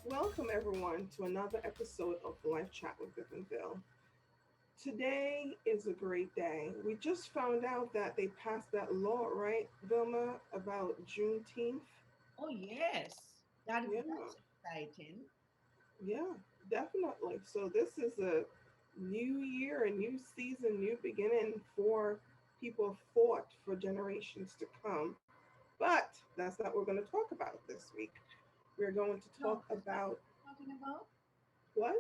Welcome everyone to another episode of Life Chat with Vip and Phil. Today is a great day. We just found out that they passed that law, right, Vilma, about Juneteenth. Oh, yes. Yeah, That's exciting. yeah, definitely. So this is a new year, a new season, new beginning for people fought for generations to come. But that's not what we're going to talk about this week. We're going to talk No, that's not about what we're talking about. what?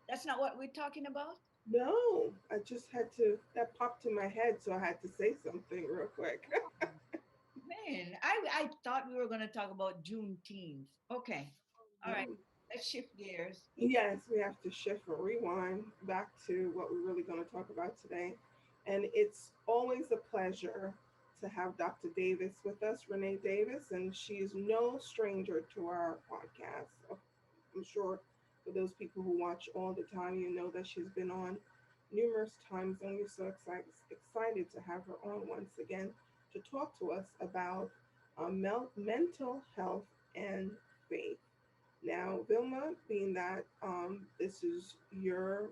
That's not what we're talking about. No, I just had to, that popped in my head, so I had to say something real quick. Oh, man, I thought we were going to talk about Juneteenth. Okay. All right. No. Let's shift gears. Yes, we have to shift or rewind back to what we're really going to talk about today. And it's always a pleasure to have Dr. Davis with us, Renee Davis, and she is no stranger to our podcast. I'm sure for those people who watch all the time, you know that she's been on numerous times, and we're so excited to have her on once again to talk to us about mental health and faith. Now, Vilma, being that this is your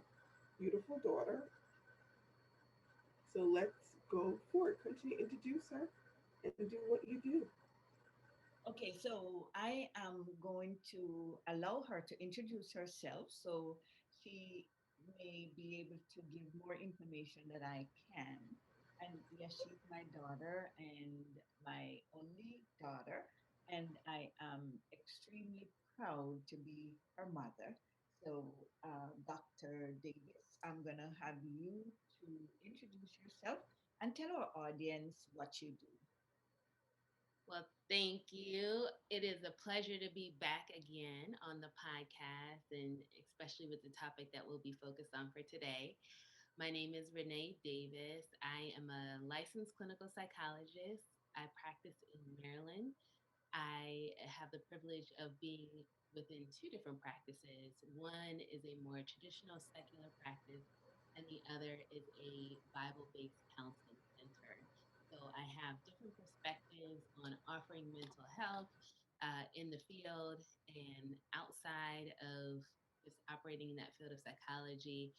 beautiful daughter, so let's go for it. Continue to introduce her and do what you do. Okay, so I am going to allow her to introduce herself so she may be able to give more information that I can. And yes, she's my daughter and my only daughter, and I am extremely proud to be her mother. So, Dr. Davis, I'm going to have you to introduce yourself and tell our audience what you do. Well, thank you. It is a pleasure to be back again on the podcast, and especially with the topic that we'll be focused on for today. My name is Renee Davis. I am a licensed clinical psychologist. I practice in Maryland. I have the privilege of being within two different practices. One is a more traditional secular practice, and the other is a Bible based counseling center. So I have different perspectives on offering mental health in the field and outside of just operating in that field of psychology.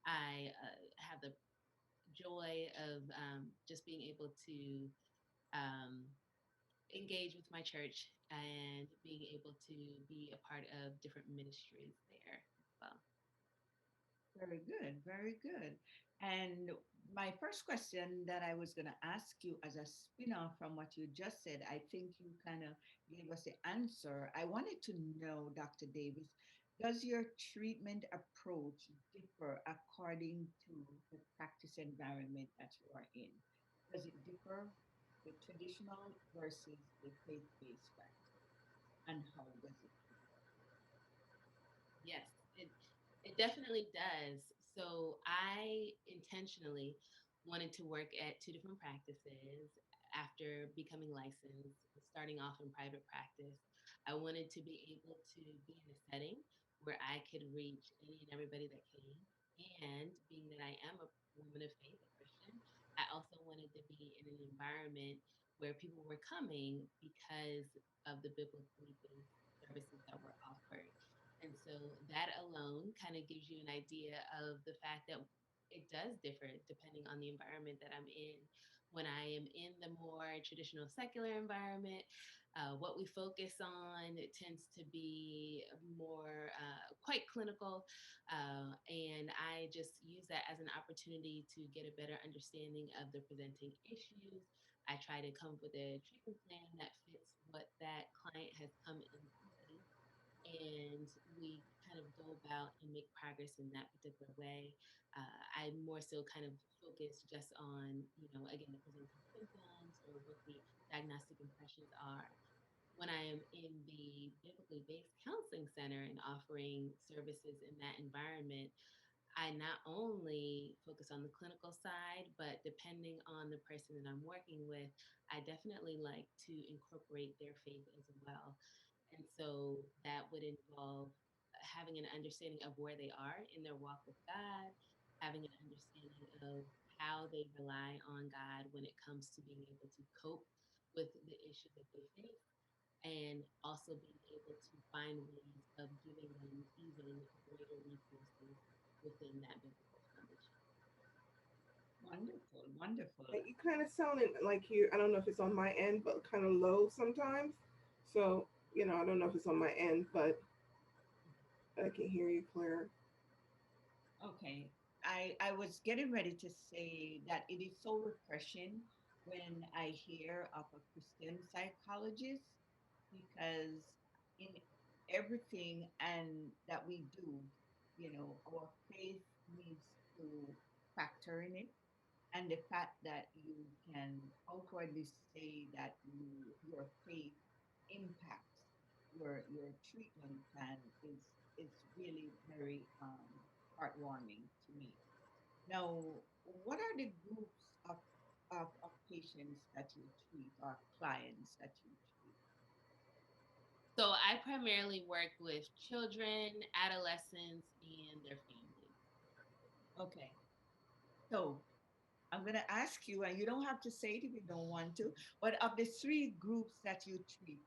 I have the joy of just being able to um, engage with my church and being able to be a part of different ministries there as well. Very good, very good. And my first question that I was going to ask you as a spin-off from what you just said, I think you kind of gave us the answer. I wanted to know, Dr. Davis, does your treatment approach differ according to the practice environment that you are in? Does it differ the traditional versus the faith-based practice? And how does it differ? Yes, it definitely does. So I intentionally wanted to work at two different practices after becoming licensed, starting off in private practice. I wanted to be able to be in a setting where I could reach any and everybody that came. And being that I am a woman of faith, a Christian, I also wanted to be in an environment where people were coming because of the biblically based services that were offered. And so that alone kind of gives you an idea of the fact that it does differ depending on the environment that I'm in. When I am in the more traditional secular environment, what we focus on it tends to be more quite clinical. And I just use that as an opportunity to get a better understanding of the presenting issues. I try to come up with a treatment plan that fits what that client has come in seeking, and we kind of go about and make progress in that particular way. I more so kind of focus just on, again, the presenting symptoms or what the diagnostic impressions are. When I am in the biblically based counseling center and offering services in that environment, I not only focus on the clinical side, but depending on the person that I'm working with, I definitely like to incorporate their faith as well. And so that would involve having an understanding of where they are in their walk with God, having an understanding of how they rely on God when it comes to being able to cope with the issues that they face, and also being able to find ways of giving them even greater resources within that biblical foundation. Wonderful, wonderful. You kind of sounded like you. I don't know if it's on my end, but kind of low sometimes. So I don't know if it's on my end, but I can hear you clear. Okay. I was getting ready to say that it is so refreshing when I hear of a Christian psychologist because in everything and that we do, our faith needs to factor in it. And the fact that you can outwardly say that your faith impacts your treatment plan is really very heartwarming to me. Now, what are the groups of patients that you treat or clients that you treat? So I primarily work with children, adolescents, and their families. Okay, so I'm going to ask you, and you don't have to say it if you don't want to, but of the three groups that you treat,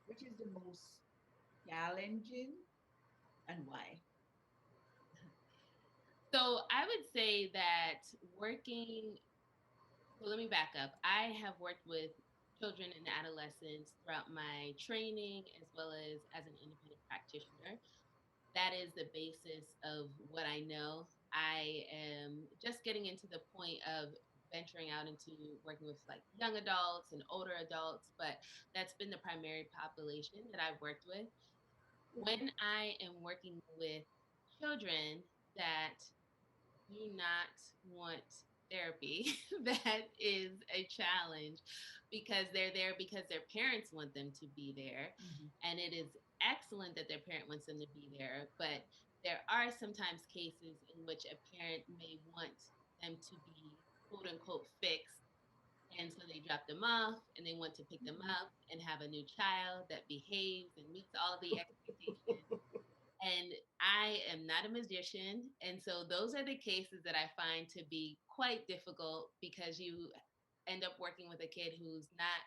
which is the most challenging and why? So I would say that working, so let me back up. I have worked with children and adolescents throughout my training as well as an independent practitioner. That is the basis of what I know. I am just getting into the point of venturing out into working with like young adults and older adults, but that's been the primary population that I've worked with. Mhm. When I am working with children that do not want therapy, that is a challenge because they're there because their parents want them to be there. Mhm. And it is excellent that their parent wants them to be there. But there are sometimes cases in which a parent may want them to be quote unquote fixed. And so they drop them off and they want to pick them Mhm. up and have a new child that behaves and meets all the expectations, and I am not a magician. And so those are the cases that I find to be quite difficult because you end up working with a kid who's not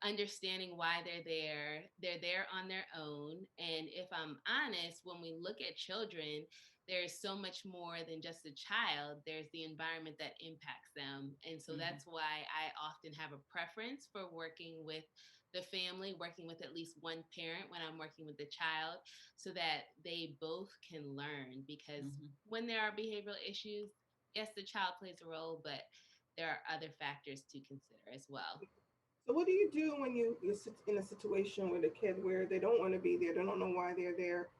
understanding why they're there. They're there on their own. And if I'm honest, when we look at children, there's so much more than just a child. There's the environment that impacts them. And so Mhm. that's why I often have a preference for working with the family, working with at least one parent when I'm working with the child, so that they both can learn. Because Mhm. when there are behavioral issues, yes, the child plays a role, but there are other factors to consider as well. So what do you do when you're in a situation with a kid where they don't want to be there, they don't know why they're there,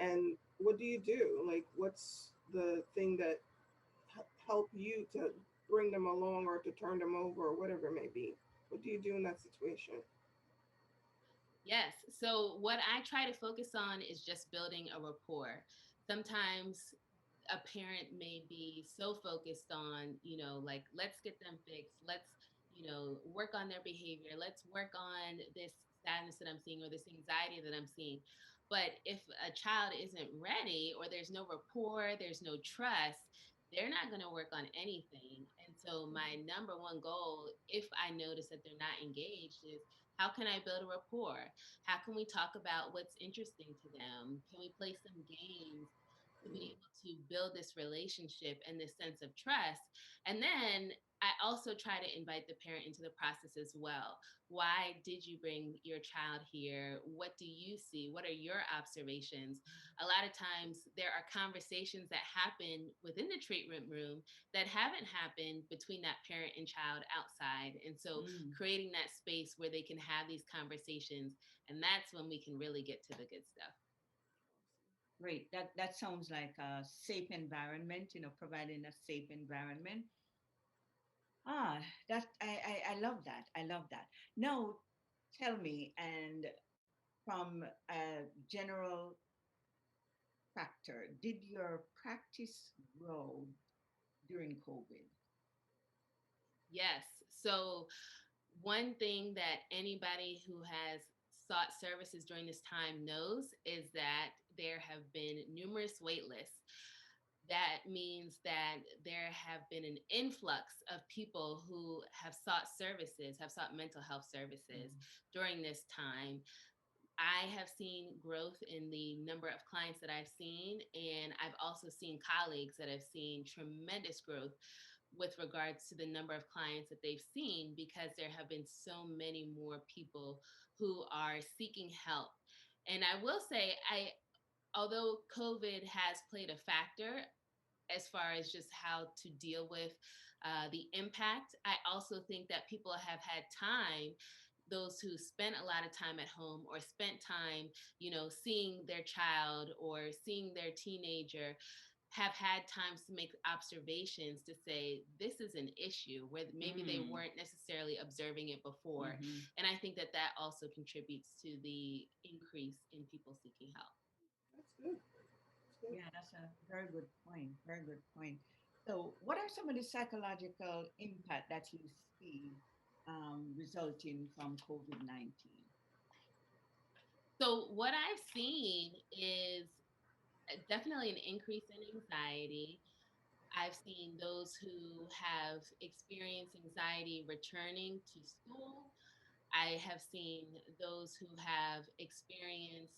and what do you do? Like, what's the thing that help you to bring them along or to turn them over or whatever it may be? What do you do in that situation? Yes. So what I try to focus on is just building a rapport. Sometimes a parent may be so focused on, like, let's get them fixed. Let's, work on their behavior. Let's work on this sadness that I'm seeing or this anxiety that I'm seeing. But if a child isn't ready or there's no rapport, there's no trust, they're not going to work on anything. And so my number one goal, if I notice that they're not engaged, is how can I build a rapport? How can we talk about what's interesting to them? Can we play some games to be able to build this relationship and this sense of trust? And then I also try to invite the parent into the process as well. Why did you bring your child here? What do you see? What are your observations? A lot of times there are conversations that happen within the treatment room that haven't happened between that parent and child outside. And so Mm. creating that space where they can have these conversations, and that's when we can really get to the good stuff. Great. That sounds like a safe environment, providing a safe environment. Ah, that I love that. I love that. Now, tell me, and from a general factor, did your practice grow during COVID? Yes. So one thing that anybody who has sought services during this time knows is that there have been numerous wait lists. That means that there have been an influx of people who have sought services, have sought mental health services Mhm. during this time. I have seen growth in the number of clients that I've seen, and I've also seen colleagues that have seen tremendous growth with regards to the number of clients that they've seen because there have been so many more people who are seeking help. And I will say, although COVID has played a factor as far as just how to deal with the impact, I also think that people have had time, those who spent a lot of time at home or spent time, seeing their child or seeing their teenager, have had times to make observations to say this is an issue where maybe they Mm. weren't necessarily observing it before. Mm-hmm. And I think that that also contributes to the increase in people seeking help. That's good. That's good. Yeah, that's a very good point. Very good point. So, what are some of the psychological impact that you see resulting from COVID-19? So what I've seen is definitely an increase in anxiety. I've seen those who have experienced anxiety returning to school. I have seen those who have experienced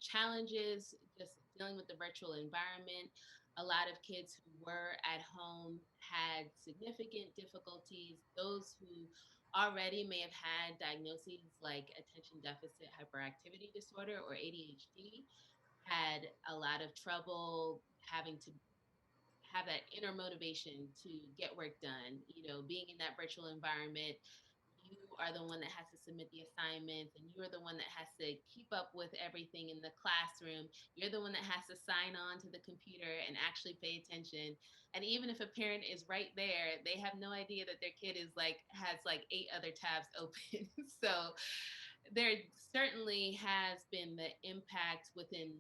challenges just dealing with the virtual environment. A lot of kids who were at home had significant difficulties. Those who already may have had diagnoses like attention deficit hyperactivity disorder or ADHD had a lot of trouble having to have that inner motivation to get work done. Being in that virtual environment, you are the one that has to submit the assignments and you're the one that has to keep up with everything in the classroom. You're the one that has to sign on to the computer and actually pay attention. And even if a parent is right there, they have no idea that their kid is like has like 8 other tabs open. So there certainly has been the impact within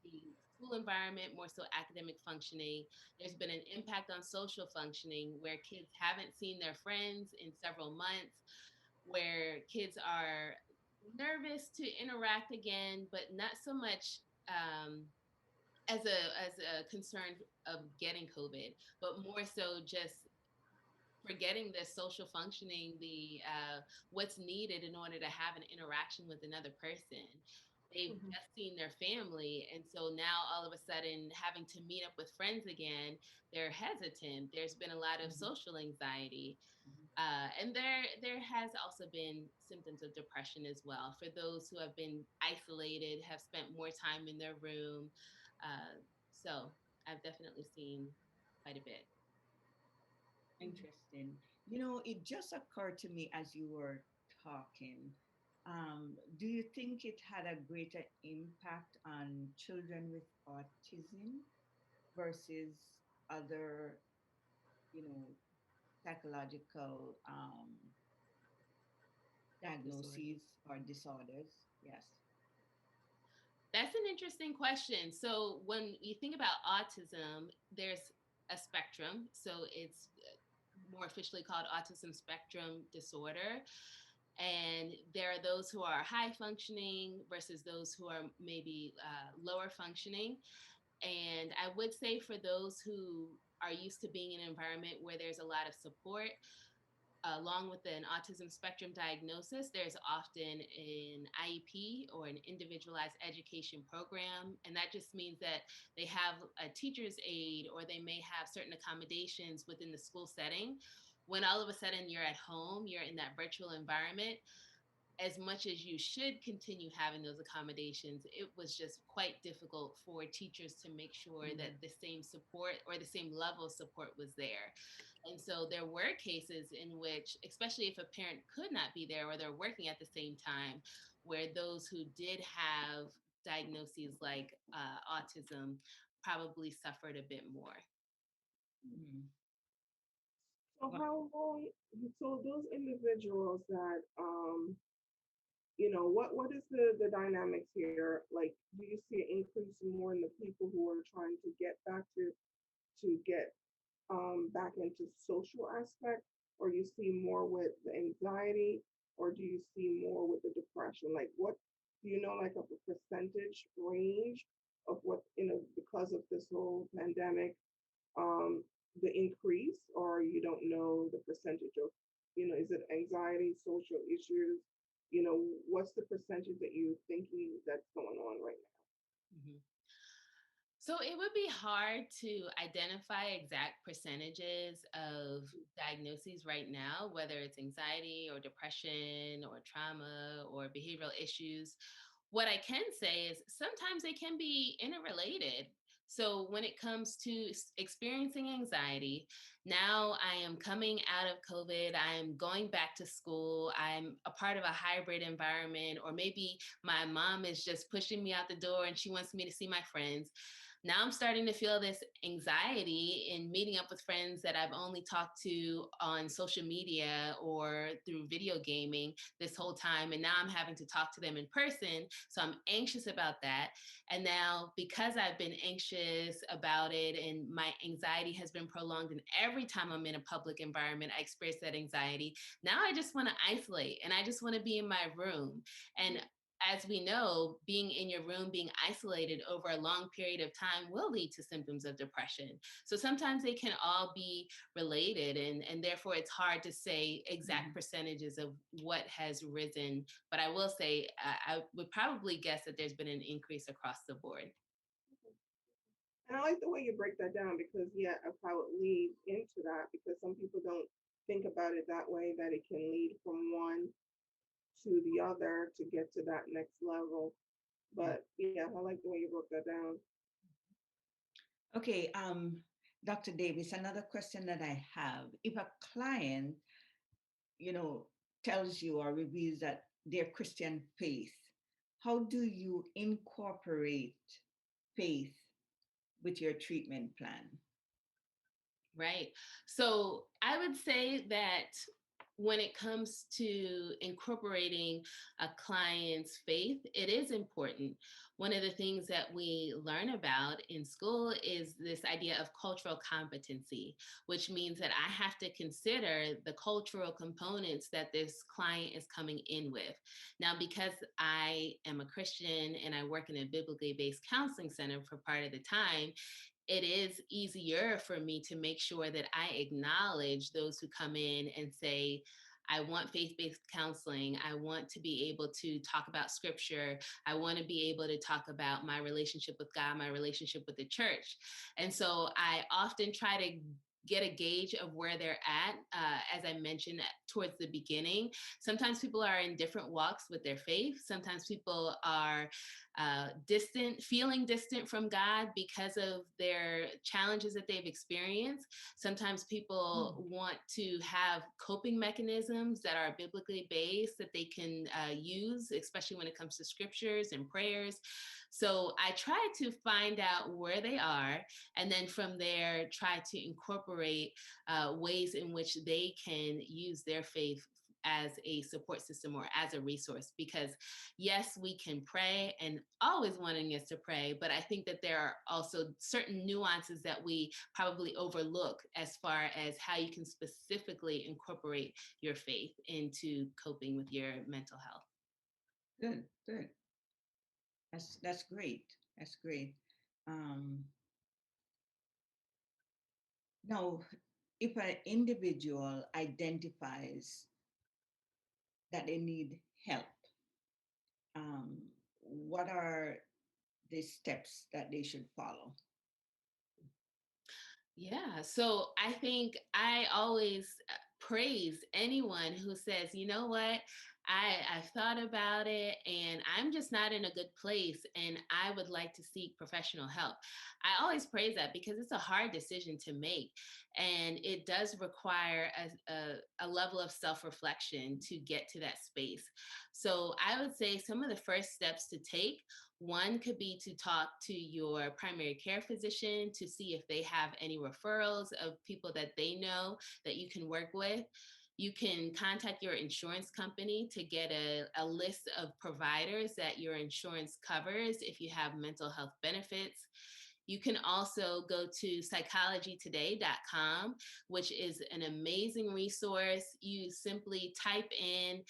the school environment, more so academic functioning. There's been an impact on social functioning where kids haven't seen their friends in several months, where kids are nervous to interact again, but not so much as a concern of getting COVID, but more so just forgetting the social functioning, the what's needed in order to have an interaction with another person. They've Mhm. just seen their family, and so now all of a sudden having to meet up with friends again, they're hesitant. There's been a lot of Mm-hmm. social anxiety, Mm-hmm. and there has also been symptoms of depression as well for those who have been isolated, have spent more time in their room. So I've definitely seen quite a bit. Interesting. It just occurred to me as you were talking. Do you think it had a greater impact on children with autism versus other, you know, psychological Disorder. diagnoses or disorders? Yes. That's an interesting question. So, when you think about autism, there's a spectrum. So, it's more officially called autism spectrum disorder. And there are those who are high functioning versus those who are maybe lower functioning. And I would say for those who are used to being in an environment where there's a lot of support, along with an autism spectrum diagnosis, there's often an IEP or an individualized education program. And that just means that they have a teacher's aide or they may have certain accommodations within the school setting. When all of a sudden you're at home, you're in that virtual environment, as much as you should continue having those accommodations, it was just quite difficult for teachers to make sure that Mm-hmm. the same support or the same level of support was there. And so there were cases in which, especially if a parent could not be there or they're working at the same time, where those who did have diagnoses like autism probably suffered a bit more. Mm-hmm. So Well, how long? So those individuals that what is the dynamics here? Like, do you see an increase more in the people who are trying to get back to get back into social aspect, or you see more with the anxiety, or do you see more with the depression? Like, what do you know, like, of a percentage range of what, because of this whole pandemic, um, the increase, or you don't know the percentage of, is it anxiety, social issues? what's the percentage that you thinking that's going on right Mhm. So it would be hard to identify exact percentages of diagnoses right now, whether it's anxiety or depression or trauma or behavioral issues. What I can say is sometimes they can be interrelated. So when it comes to experiencing anxiety, now I am coming out of COVID, I'm going back to school, I'm a part of a hybrid environment, or maybe my mom is just pushing me out the door and she wants me to see my friends. Now I'm starting to feel this anxiety in meeting up with friends that I've only talked to on social media or through video gaming this whole time. And now I'm having to talk to them in person. So I'm anxious about that. And now, because I've been anxious about it and my anxiety has been prolonged, and every time I'm in a public environment, I experience that anxiety. Now I just want to isolate and I just want to be in my room. And as we know, being in your room, being isolated over a long period of time will lead to symptoms of depression. So sometimes they can all be related, and therefore it's hard to say exact percentages of what has risen. But I will say, I would probably guess that there's been an increase across the board. now? And I like the way you break that down because, yeah, of how it leads into that, because some people don't think about it that way, that it can lead from one to the other to get to that next level. But yeah, I like the way you broke that down. Okay, Dr. Davis, another question that I have. If a client, you know, tells you or reveals that their Christian faith, how do you incorporate faith with your treatment plan? Right. So I would say that when it comes to incorporating a client's faith, it is important. One of the things that we learn about in school is this idea of cultural competency, which means that I have to consider the cultural components that this client is coming in with. Now, because I am a Christian and I work in a biblically based counseling center for part of the time, it is easier for me to make sure that I acknowledge those who come in and say, I want faith based counseling. I want to be able to talk about scripture. I want to be able to talk about my relationship with God, my relationship with the church. And so I often try to get a gauge of where they're at. As I mentioned towards the beginning, sometimes people are in different walks with their faith. Sometimes people are distant, feeling distant from God because of their challenges that they've experienced. Sometimes people want to have coping mechanisms that are biblically based that they can use, especially when it comes to scriptures and prayers. So I try to find out where they are, and then from there, try to incorporate ways in which they can use their faith as a support system or as a resource. Because yes, we can pray and always wanting us to pray, but I think that there are also certain nuances that we probably overlook as far as how you can specifically incorporate your faith into coping with your mental health. Good, good. That's great. That's great. Um, Now, if an individual identifies that they need help, um, what are the steps that they should follow? Yeah. So I think I always praise anyone who says, you know what, I've thought about it and I'm just not in a good place and I would like to seek professional help. I always praise that because it's a hard decision to make. And it does require a level of self reflection to get to that space. So I would say some of the first steps to take, one could be to talk to your primary care physician to see if they have any referrals of people that they know that you can work with. You can contact your insurance company to get a list of providers that your insurance covers if you have mental health benefits. You can also go to psychologytoday.com, which is an amazing resource. You simply type in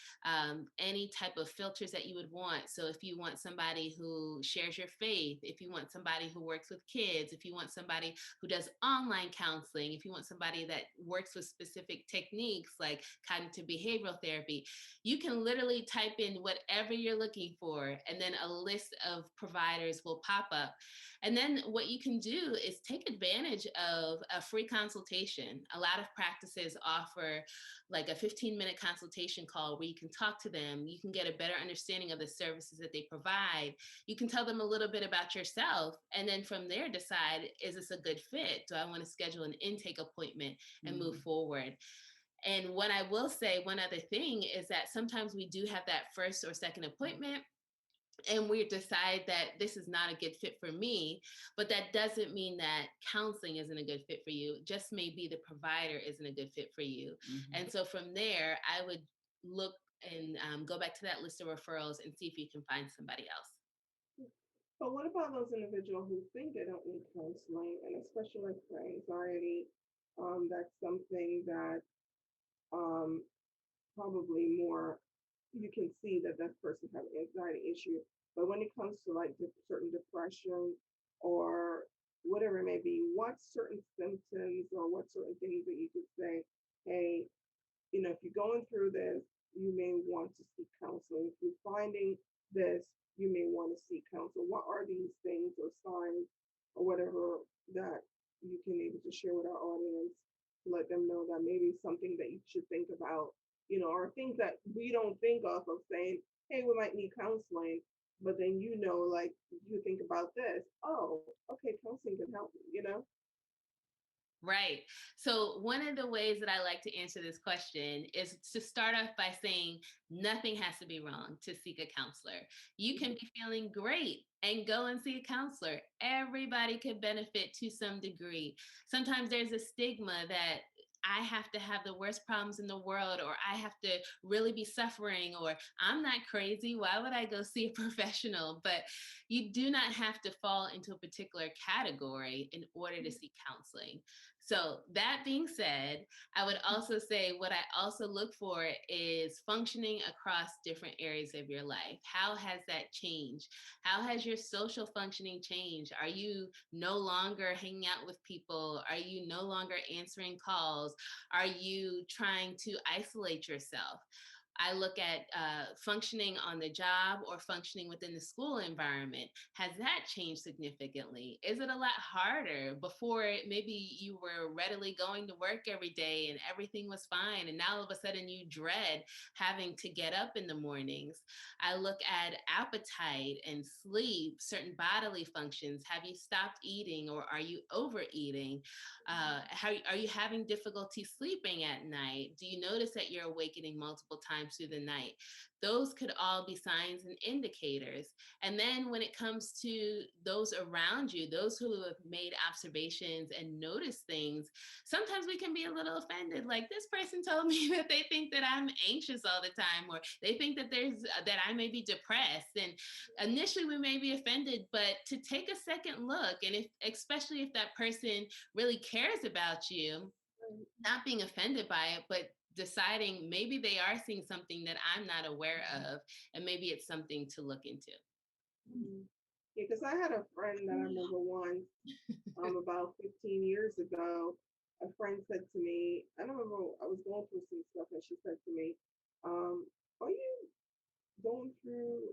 any type of filters that you would want. So if you want somebody who shares your faith, if you want somebody who works with kids, if you want somebody who does online counseling, if you want somebody that works with specific techniques like cognitive behavioral therapy, you can literally type in whatever you're looking for, and then a list of providers will pop up. And then what you can do is take advantage of a free consultation. A lot of practices offer like a 15-minute consultation call where you can talk to them. You can get a better understanding of the services that they provide. You can tell them a little bit about yourself, and then from there decide, is this a good fit? Do I want to schedule an intake appointment and move forward? And what I will say, one other thing is that sometimes we do have that first or second appointment and we decide that this is not a good fit for me, but that doesn't mean that counseling isn't a good fit for you. It just maybe the provider isn't a good fit for you. And so from there, I would look and go back to that list of referrals and see if you can find somebody else. But what about those individuals who think they don't need counseling, and especially like for anxiety? That's something that um, probably more you can see that that person has an anxiety issue. But when it comes to like certain depression or whatever it may be, what certain symptoms or what certain things that you could say, hey, if you're going through this, you may want to seek counseling. If you're finding this, you may want to seek counsel. What are these things or signs or whatever that you can able to share with our audience to let them know that maybe something that you should think about, or things that we don't think of saying, hey, we might need counseling, but then like you think about this, oh, okay, counseling can help me. Right. So, one of the ways that I like to answer this question is to start off by saying nothing has to be wrong to seek a counselor. You can be feeling great and go and see a counselor. Everybody could benefit to some degree. Sometimes there's a stigma that I have to have the worst problems in the world, or I have to really be suffering, or I'm not crazy. Why would I go see a professional? But you do not have to fall into a particular category in order to seek counseling. So, that being said, I would also say what I also look for is functioning across different areas of your life. How has that changed? How has your social functioning changed? Are you no longer hanging out with people? Are you no longer answering calls? Are you trying to isolate yourself? I look at functioning on the job or functioning within the school environment. Has that changed significantly? Is it a lot harder? Before, maybe you were readily going to work every day and everything was fine. And now all of a sudden you dread having to get up in the mornings. I look at appetite and sleep, certain bodily functions. Have you stopped eating or are you overeating? Are you having difficulty sleeping at night? Do you notice that you're awakening multiple times through the night? Those could all be signs and indicators. And then when it comes to those around you, those who have made observations and noticed things, sometimes we can be a little offended. Like, this person told me that they think that I'm anxious all the time, or they think that that I may be depressed. And initially we may be offended, but to take a second look, and especially if that person really cares about you, not being offended by it, but deciding maybe they are seeing something that I'm not aware of, and maybe it's something to look into. Mhm. Yeah, because I had a friend that I remember once, about 15 years ago. A friend said to me, I don't remember, I was going through some stuff, and she said to me, are you going through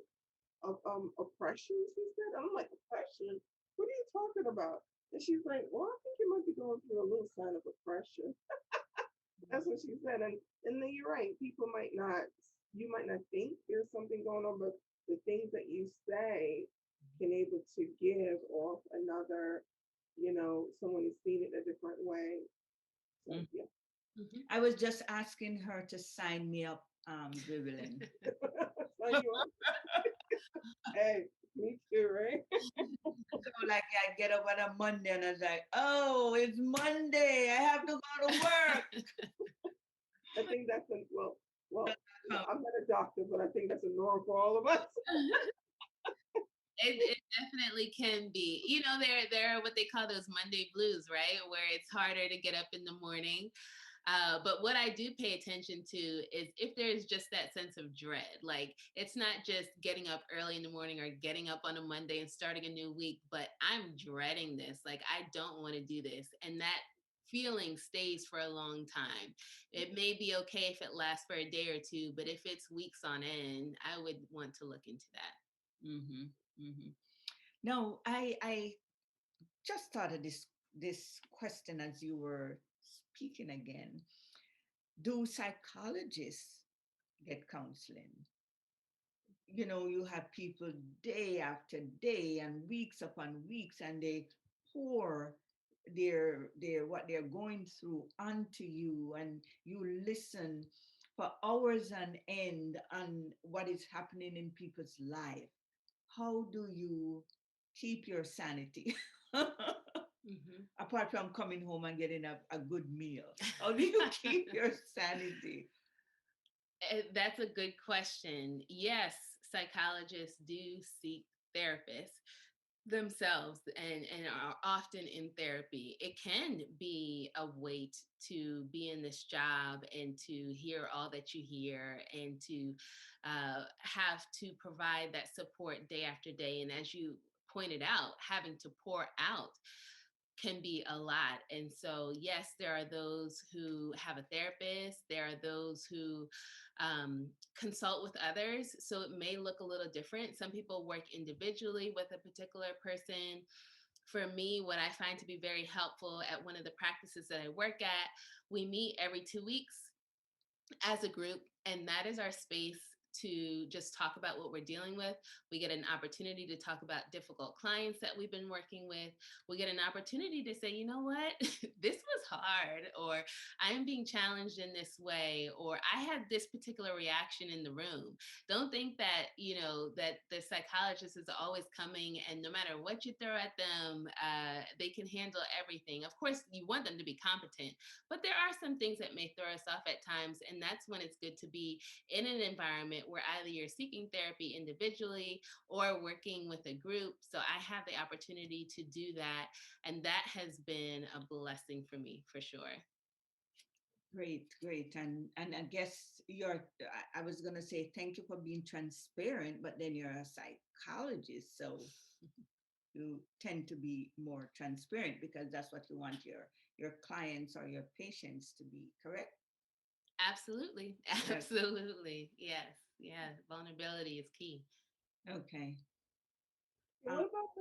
oppression? She said, I'm like, oppression? What are you talking about? And she's like, well, I think you might be going through a little sign of oppression. That's what she said. And then you're right. People might not, you might not think there's something going on, but the things that you say can able to give off another, someone is seeing it a different way. So yeah. I was just asking her to sign me up, Vivian. So you are, hey, me too, right? So like I get up on a Monday and I was like, oh, it's Monday. I have to go to work. I think that's I'm not a doctor, but I think that's a norm for all of us. It definitely can be. You know, there are what they call those Monday blues, right? Where it's harder to get up in the morning. But what I do pay attention to is if there's just that sense of dread, like it's not just getting up early in the morning or getting up on a Monday and starting a new week, but I'm dreading this. Like, I don't want to do this. And that feeling stays for a long time. It may be okay if it lasts for a day or two, but if it's weeks on end, I would want to look into that. Mm-hmm. Mm-hmm. No, I just thought of this question as you were speaking again. Do psychologists get counseling? You know, you have people day after day and weeks upon weeks, and they pour their what they're going through onto you, and you listen for hours on end on what is happening in people's life. How do you keep your sanity? Mhm. Apart from coming home and getting a good meal, how do you keep your sanity? That's a good question. Yes, psychologists do seek therapists themselves and are often in therapy. It can be a weight to be in this job and to hear all that you hear and to have to provide that support day after day. And as you pointed out, having to pour out can be a lot. And so, yes, there are those who have a therapist, there are those who consult with others. So it may look a little different. Some people work individually with a particular person. For me, what I find to be very helpful at one of the practices that I work at, we meet every 2 weeks as a group, and that is our space to just talk about what we're dealing with. We get an opportunity to talk about difficult clients that we've been working with. We get an opportunity to say, you know what, this was hard, or I'm being challenged in this way, or I had this particular reaction in the room. Don't think that, that the psychologist is always coming and no matter what you throw at them, they can handle everything. Of course, you want them to be competent, but there are some things that may throw us off at times. And that's when it's good to be in an environment where either you're seeking therapy individually or working with a group. So I have the opportunity to do that. And that has been a blessing for me, for sure. Great, great. And I guess I was gonna say thank you for being transparent, but then you're a psychologist, so you tend to be more transparent because that's what you want your clients or your patients to be, correct? Absolutely. Yes. Absolutely. Yes. Yeah. Vulnerability is key. Okay. And what about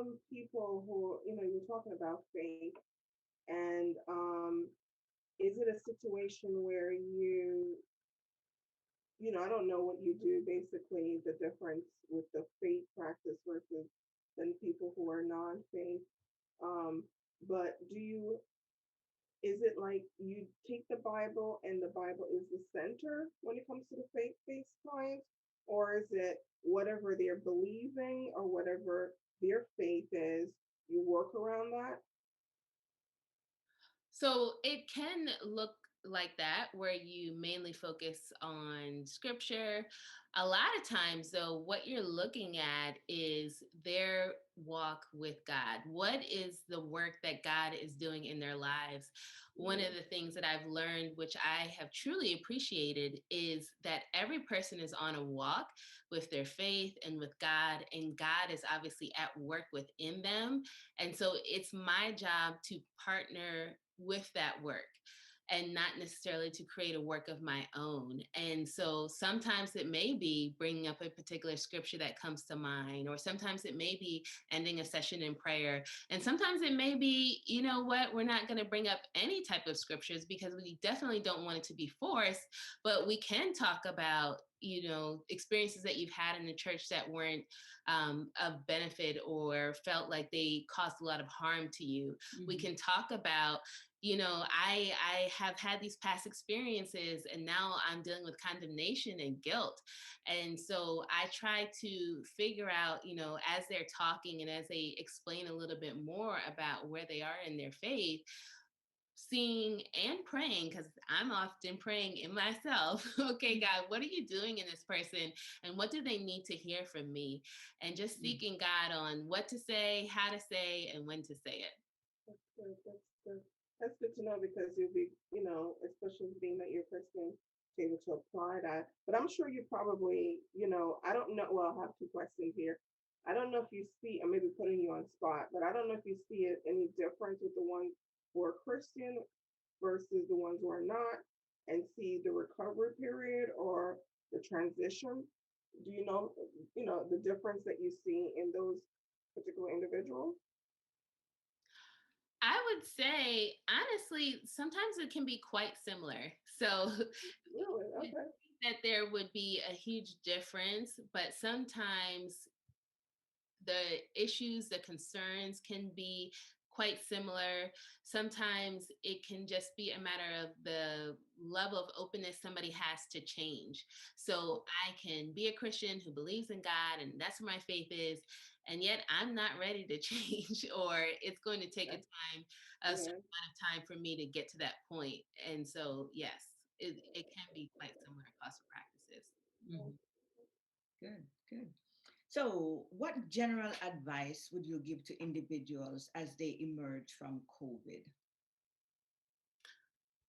those people who, you're talking about faith, and is it a situation where I don't know what you do, basically the difference with the faith practice versus then people who are non-faith. Um, but is it like you take the Bible and the Bible is the center when it comes to the faith-based clients? Or is it whatever they're believing or whatever their faith is, you work around that? So it can look like that, where you mainly focus on scripture. A lot of times, though, what you're looking at is their walk with God. What is the work that God is doing in their lives? One of Mm, the things that I've learned, which I have truly appreciated, is that every person is on a walk with their faith and with God, and God is obviously at work within them. And so it's my job to partner with that work and not necessarily to create a work of my own. And so sometimes it may be bringing up a particular scripture that comes to mind, or sometimes it may be ending a session in prayer. And sometimes it may be, you know what, we're not going to bring up any type of scriptures because we definitely don't want it to be forced, but we can talk about experiences that you've had in the church that weren't of benefit or felt like they caused a lot of harm to you. We Mhm. can talk about, I have had these past experiences and now I'm dealing with condemnation and guilt. And so I try to figure out, as they're talking and as they explain a little bit more about where they are in their faith, seeing and praying, because I'm often praying in myself. Okay, God, what are you doing in this person? And what do they need to hear from me? And just seeking God on what to say, how to say, and when to say it. That's good. That's good. That's good to know because you'll be, especially being that you're Christian, to able to apply that. But I'm sure you probably, I don't know. Well, I have two questions here. I don't know if you see, I may be putting you on spot, but I don't know if you see any difference with the ones who are Christian versus the ones who are not, and see the recovery period or the transition. Do the difference that you see in those particular individuals? I would say, honestly, sometimes it can be quite similar. So Really? you would Okay. think that there would be a huge difference, but sometimes the issues, the concerns can be quite similar. Sometimes it can just be a matter of the level of openness somebody has to change. So I can be a Christian who believes in God and that's where my faith is, and yet I'm not ready to change, or it's going to take a certain Yeah. amount of time for me to get to that point. And so, yes, it can be quite similar across the practices. Mhm. Good, good. So, what general advice would you give to individuals as they emerge from COVID?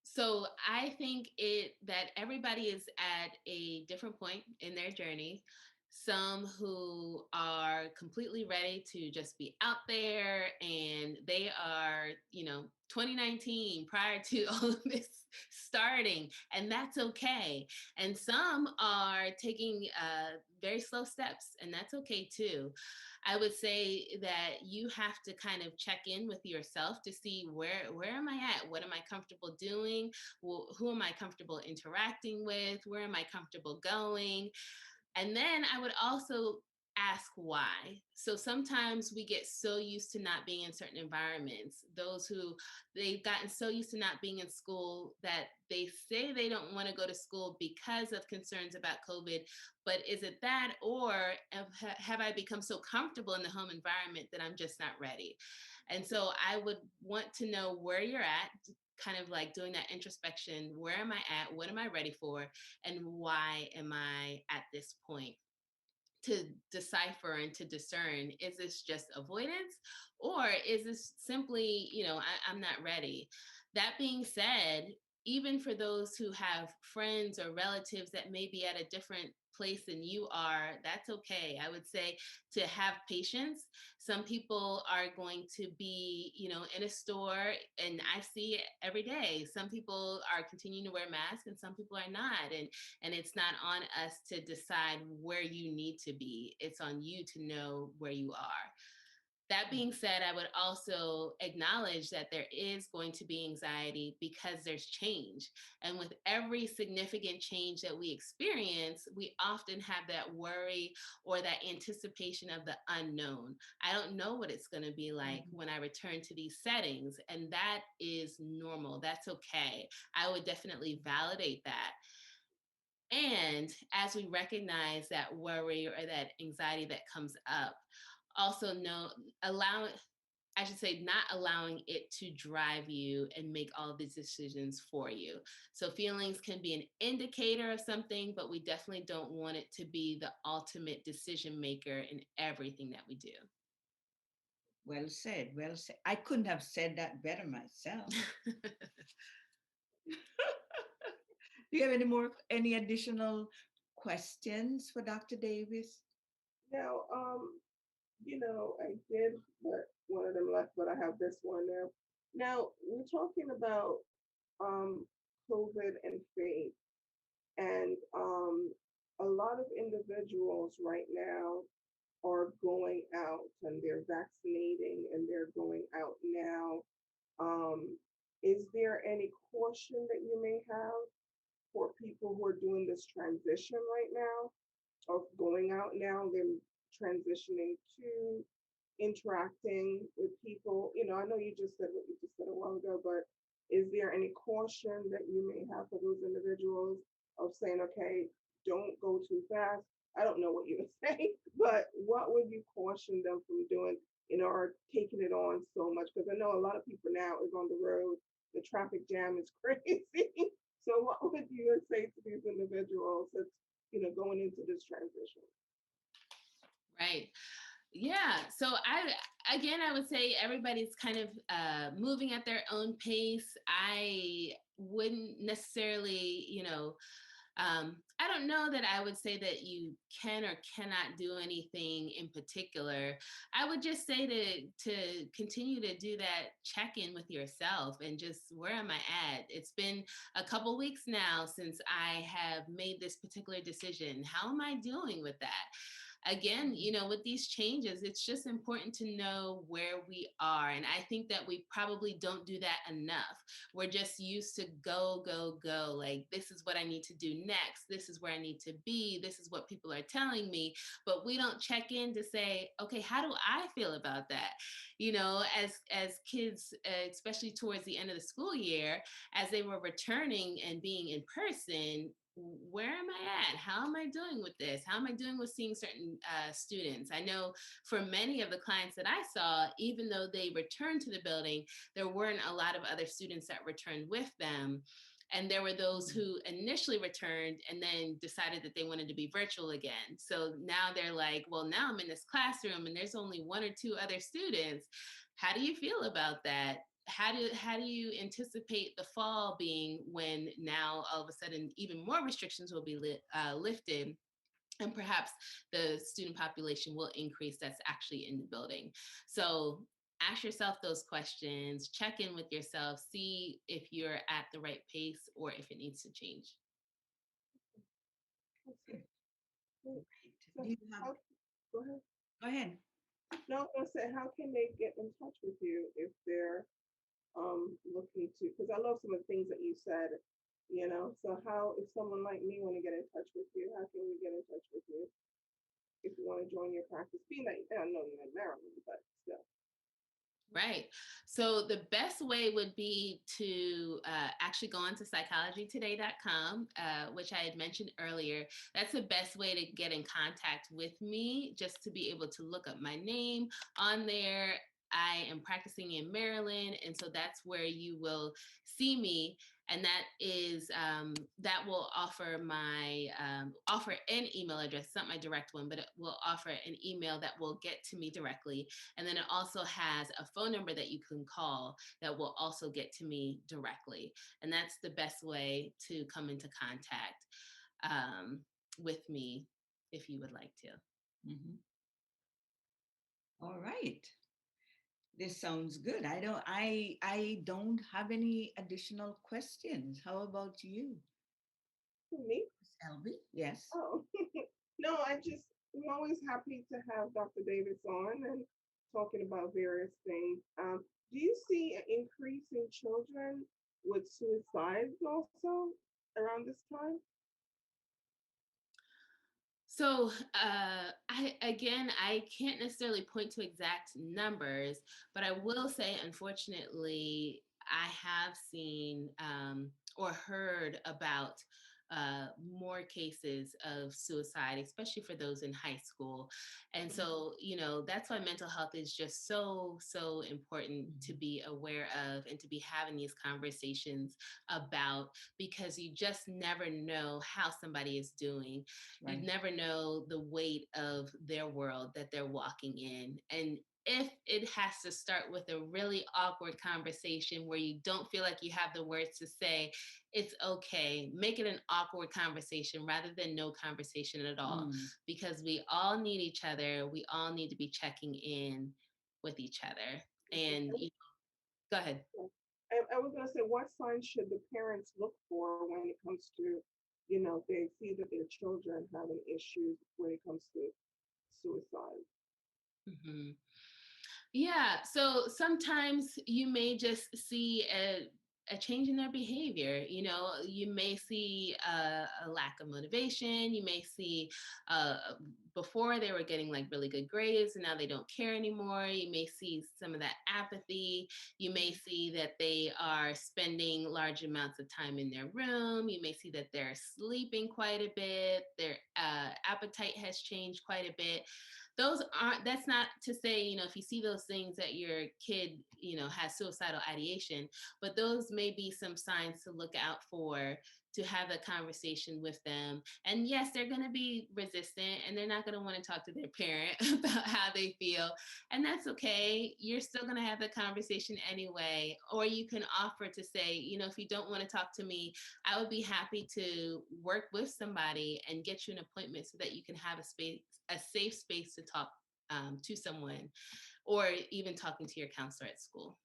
So I think it that everybody is at a different point in their journey. Some who are completely ready to just be out there and they are, 2019 prior to all of this starting, and that's okay. And some are taking very slow steps, and that's okay too. I would say that you have to kind of check in with yourself to see where am I at? What am I comfortable doing? Who am I comfortable interacting with? Where am I comfortable going? And then I would also ask why. So sometimes we get so used to not being in certain environments. Those who they've gotten so used to not being in school that they say they don't want to go to school because of concerns about COVID. But is it that, or have I become so comfortable in the home environment that I'm just not ready? And so I would want to know where you're at, kind of like doing that introspection. Where am I at? What am I ready for? And why am I at this point? To decipher and to discern, is this just avoidance, or is this simply, I'm not ready? That being said, even for those who have friends or relatives that may be at a different place than you are, that's okay. I would say to have patience. Some people are going to be, in a store, and I see it every day. Some people are continuing to wear masks and some people are not. And it's not on us to decide where you need to be. It's on you to know where you are. That being said, I would also acknowledge that there is going to be anxiety because there's change. And with every significant change that we experience, we often have that worry or that anticipation of the unknown. I don't know what it's going to be like when I return to these settings, and that is normal. That's okay. I would definitely validate that. And as we recognize that worry or that anxiety that comes up, also know, allow, I should say, not allowing it to drive you and make all these decisions for you. So feelings can be an indicator of something, but we definitely don't want it to be the ultimate decision maker in everything that we do. Well said, well said. I couldn't have said that better myself. Do you have any additional questions for Dr. Davis? Now, I did, but one of them left, but I have this one now. Now, we're talking about um, COVID and faith, and a lot of individuals right now are going out and they're vaccinating and they're going out now. Um, is there any caution that you may have for people who are doing this transition right now, of going out now? They're transitioning to interacting with people. I know you just said what you just said a while ago, but is there any caution that you may have for those individuals of saying, okay, don't go too fast? I don't know what you would say, but what would you caution them from doing, or taking it on so much? Because I know a lot of people now is on the road the traffic jam is crazy. So what would you say to these individuals that's, going into this transition? Right. Yeah. So I would say everybody's kind of moving at their own pace. I wouldn't necessarily, I don't know that I would say that you can or cannot do anything in particular. I would just say to continue to do that check in with yourself and just where am I at? It's been a couple weeks now since I have made this particular decision. How am I doing with that? Again, with these changes, it's just important to know where we are. And I think that we probably don't do that enough. We're just used to go, go, go. Like, this is what I need to do next. This is where I need to be. This is what people are telling me. But we don't check in to say, okay, how do I feel about that? As kids, especially towards the end of the school year, as they were returning and being in person, where am I at? How am I doing with this? How am I doing with seeing certain students? I know for many of the clients that I saw, even though they returned to the building, there weren't a lot of other students that returned with them. And there were those who initially returned and then decided that they wanted to be virtual again. So now they're like, well, now I'm in this classroom and there's only one or two other students. How do you feel about that? How do you anticipate the fall being when now all of a sudden even more restrictions will be lifted, and perhaps the student population will increase that's actually in the building? So ask yourself those questions, check in with yourself, see if you're at the right pace or if it needs to change. Okay, great. So Do you have, how, go ahead. go ahead. No, I was gonna say, how can they get in touch with you if they're looking to? Because I love some of the things that you said. So how, if someone like me want to get in touch with you, how can we get in touch with you if you want to join your practice? Being that I know you're in Maryland, but still. Right. So the best way would be to actually go on to psychologytoday.com, which I had mentioned earlier. That's the best way to get in contact with me, just to be able to look up my name on there. I am practicing in Maryland, and so that's where you will see me. And that is that will offer my offer an email address. It's not my direct one, but it will offer an email that will get to me directly. And then it also has a phone number that you can call that will also get to me directly. And that's the best way to come into contact with me if you would like to. Mhm. All right. This sounds good. I don't have any additional questions. How about you, Me? Elby? Yes. Oh, no, I'm always happy to have Dr. Davis on and talking about various things. Do you see an increase in children with suicides also around this time? So I can't necessarily point to exact numbers, but I will say, unfortunately, I have seen or heard about more cases of suicide, especially for those in high school. And so, that's why mental health is just so important to be aware of and to be having these conversations about, because you just never know how somebody is doing. You Right. never know the weight of their world that they're walking in. And if it has to start with a really awkward conversation where you don't feel like you have the words to say, it's okay. Make it an awkward conversation rather than no conversation at all, Mm. because we all need each other. We all need to be checking in with each other. And go ahead. I was going to say, what signs should the parents look for when it comes to, they see that their children having issues when it comes to suicide? Mhm. Yeah, so sometimes you may just see a change in their behavior. You may see a lack of motivation. You may see before they were getting like really good grades and now they don't care anymore. You may see some of that apathy. You may see that they are spending large amounts of time in their room. You may see that they're sleeping quite a bit. Their appetite has changed quite a bit. those aren't, that's not to say, if you see those things that your kid, has suicidal ideation, but those may be some signs to look out for, to have a conversation with them. And yes, they're going to be resistant and they're not going to want to talk to their parent about how they feel. And that's okay. You're still going to have the conversation anyway. Or you can offer to say, if you don't want to talk to me, I would be happy to work with somebody and get you an appointment so that you can have a safe space to talk to someone, or even talking to your counselor at school.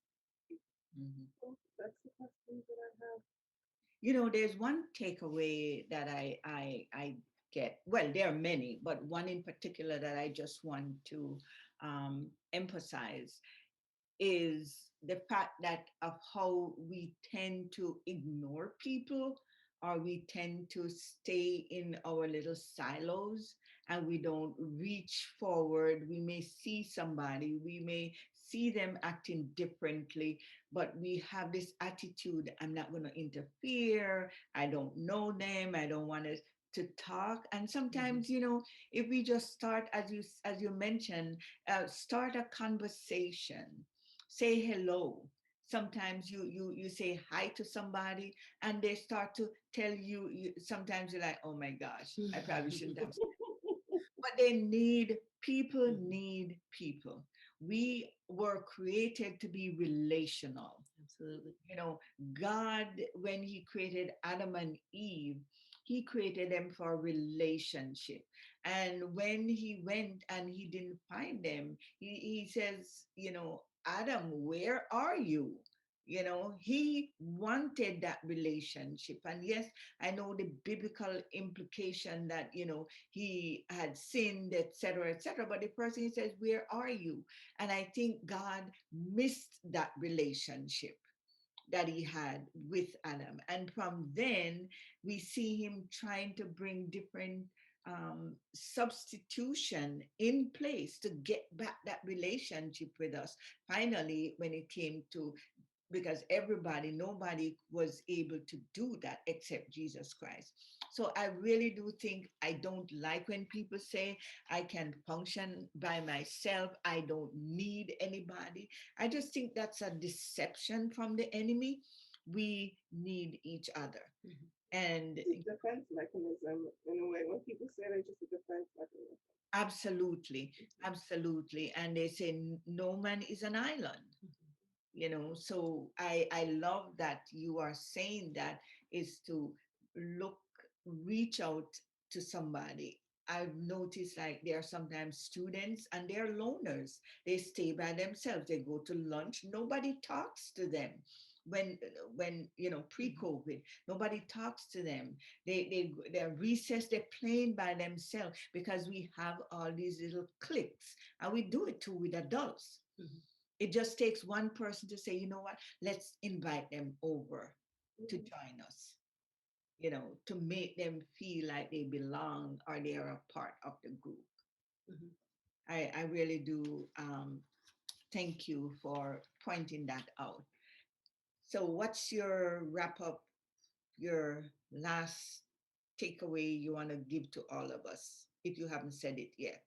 Mhm. Well, that's the questions that I have. There's one takeaway that I get. Well, there are many, but one in particular that I just want to emphasize is the fact that of how we tend to ignore people, or we tend to stay in our little silos, and we don't reach forward. We may see somebody, we may see them acting differently, but we have this attitude: I'm not going to interfere, I don't know them, I don't want to talk. And Mhm. sometimes, if we just start, as you mentioned, start a conversation, say hello. Sometimes you say hi to somebody, and they start to tell you, sometimes you're like, oh my gosh, I probably shouldn't have. But they need people, Mhm. need people. We were created to be relational. Absolutely. you know God, when he created Adam and Eve, he created them for a relationship. And when he went and he didn't find them, he says, Adam, where are you? He wanted that relationship. And yes, I know the biblical implication that, he had sinned, etc., etc., but the person, he says, where are you? And I think God missed that relationship that he had with Adam. And from then, we see him trying to bring different substitution in place to get back that relationship with us. Finally, when it came to, because nobody was able to do that except Jesus Christ. So I really do think, I don't like when people say, I can function by myself, I don't need anybody. I just think that's a deception from the enemy. We need each other. Mhm. And It's a defense mechanism in a way. When people say they're just a defense mechanism. absolutely, absolutely. And they say no man is an island. So I love that you are saying that, is to look, reach out to somebody. I've noticed, like, there are sometimes students and they're loners. They stay by themselves, they go to lunch, nobody talks to them. When Mhm. pre-COVID, nobody talks to them. They're recessed, they're playing by themselves, because we have all these little cliques, and we do it too with adults. Mhm. It just takes one person to say, you know what, let's invite them over to Mhm. join us, to make them feel like they belong, or they are a part of the group. Mhm. I really do thank you for pointing that out. So, what's your wrap up, your last takeaway you want to give to all of us, if you haven't said it yet?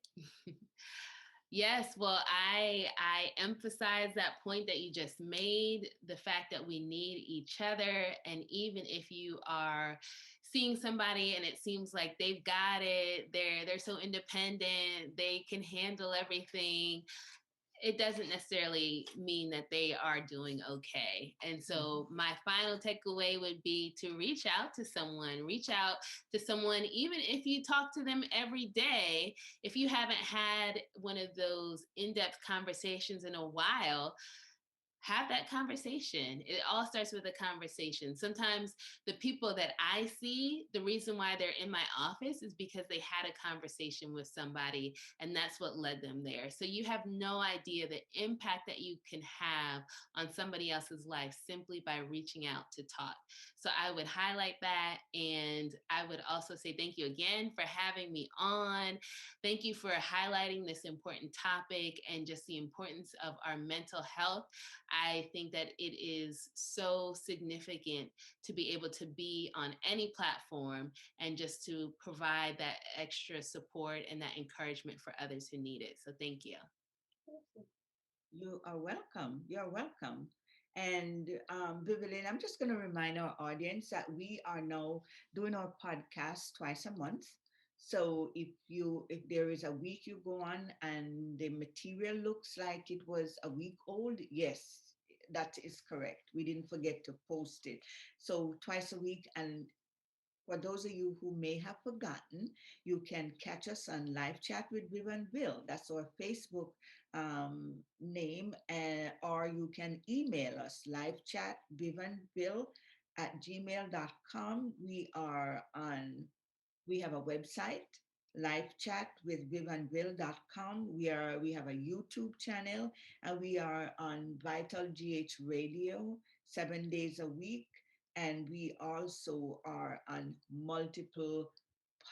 Yes, well, I emphasize that point that you just made, the fact that we need each other. And even if you are seeing somebody and it seems like they've got it, they're so independent, they can handle everything, it doesn't necessarily mean that they are doing okay. And so my final takeaway would be to reach out to someone, even if you talk to them every day. If you haven't had one of those in-depth conversations in a while, have that conversation. It all starts with a conversation. Sometimes the people that I see, the reason why they're in my office is because they had a conversation with somebody, and that's what led them there. So you have no idea the impact that you can have on somebody else's life simply by reaching out to talk. So I would highlight that. And I would also say thank you again for having me on. Thank you for highlighting this important topic and just the importance of our mental health. I think that it is so significant to be able to be on any platform and just to provide that extra support and that encouragement for others who need it. So thank you. You are welcome. You're welcome. And Vivian, I'm just going to remind our audience that we are now doing our podcast twice a month. So if there is a week you go on and the material looks like it was a week old, yes, that is correct. We didn't forget to post it. So twice a week, and for those of you who may have forgotten, you can catch us on Live Chat with Viv and Bill. That's our Facebook name, or you can email us livechatvivanbill@gmail.com. We have a website, live chat with vivanville.com. We have a YouTube channel, and we are on Vital GH Radio 7 days a week. And we also are on multiple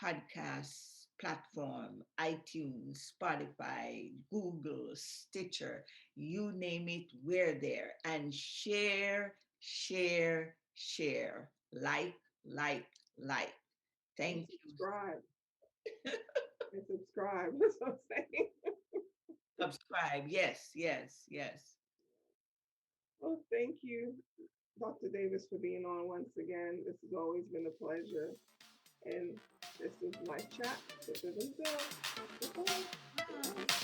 podcast platform, iTunes, Spotify, Google, Stitcher, you name it, we're there. And share, share, share, like, like. And Thank you. subscribe. And subscribe. That's what I'm saying. Subscribe. Yes, yes, yes. Well, thank you, Dr. Davis, for being on once again. This has always been a pleasure. And this is Life Chat with Viv and Bill. Goodbye. Bye.